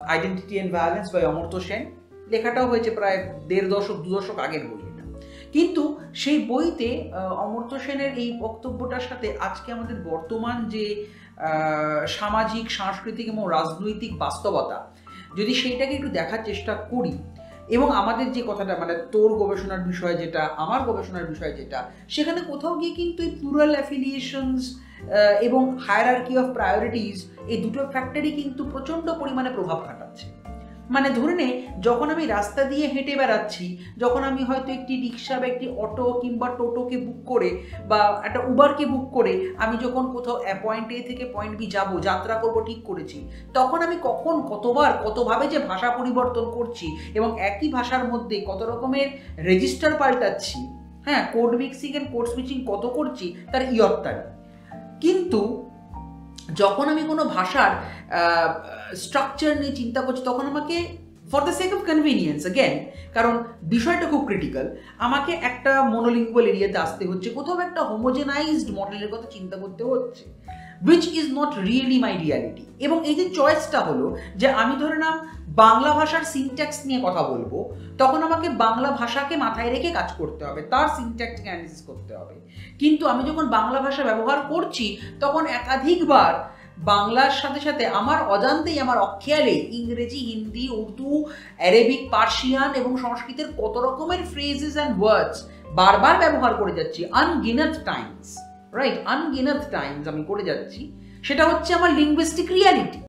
Identity and violence by Amartya Sen. লেখাটাও হয়েছে প্রায় ১.৫ দশক ২ দশক আগের বই এটা। কিন্তু সেই বইতে অমর্ত্য সেনের এই বক্তব্যটার সাথে আজকে আমাদের বর্তমান যে সামাজিক, সাংস্কৃতিক এবং রাজনৈতিক বাস্তবতা, যদি সেইটাকে একটু দেখার চেষ্টা করি এবং আমাদের যে কথাটা মানে তোর গবেষণার বিষয় যেটা, আমার গবেষণার বিষয় যেটা, সেখানে কোথাও গিয়ে কিন্তু এই প্লুরাল অ্যাফিলিয়েশনস এবং হায়ারার্কি অফ প্রায়োরিটিস এই দুটো ফ্যাক্টরই কিন্তু প্রচণ্ড পরিমাণে প্রভাব খাটাচ্ছে। মানে ধরে নে, যখন আমি রাস্তা দিয়ে হেঁটে বেড়াচ্ছি, যখন আমি হয়তো একটি রিক্সা বা একটি অটো কিংবা টোটোকে বুক করে বা একটা উবারকে বুক করে আমি যখন কোথাও পয়েন্ট এ থেকে পয়েন্ট বি যাবো, যাত্রা করবো ঠিক করেছি, তখন আমি কখন কতবার কতভাবে যে ভাষা পরিবর্তন করছি এবং একই ভাষার মধ্যে কত রকমের রেজিস্টার পাল্টাচ্ছি, হ্যাঁ, code mixing and code switching কত করছি তার ইয়ত্তা নেই। কিন্তু যখন আমি কোনো ভাষার স্ট্রাকচার নিয়ে চিন্তা করছি, তখন আমাকে for the sake of convenience again, কারণ বিষয়টা খুব ক্রিটিক্যাল, আমাকে একটা মনোলিঙ্গুয়াল এরিয়াতে আসতে হচ্ছে, কোথাও একটা হোমোজেনাইজড মডেলের কথা চিন্তা করতে হচ্ছে, which is not really my reality. এবং এই যে চয়েসটা হলো যে আমি ধরে নাম বাংলা ভাষার সিনট্যাক্স নিয়ে কথা বলবো, তখন আমাকে বাংলা ভাষাকে মাথায় রেখে কাজ করতে হবে, তার সিনট্যাক্সকে অ্যানালিসিস করতে হবে। কিন্তু আমি যখন বাংলা ভাষা ব্যবহার করছি, তখন একাধিকবার বাংলার সাথে সাথে আমার অজান্তেই, আমার অখেয়ালে ইংরেজি, হিন্দি, উর্দু, অ্যারেবিক, পার্সিয়ান এবং সংস্কৃতের কত রকমের ফ্রেজেস অ্যান্ড ওয়ার্ডস বারবার ব্যবহার করে যাচ্ছি, আনগিনাত টাইমস, রাইট, আনগিনাত টাইমস আমি করে যাচ্ছি। সেটা হচ্ছে আমার লিঙ্গুইস্টিক রিয়ালিটি।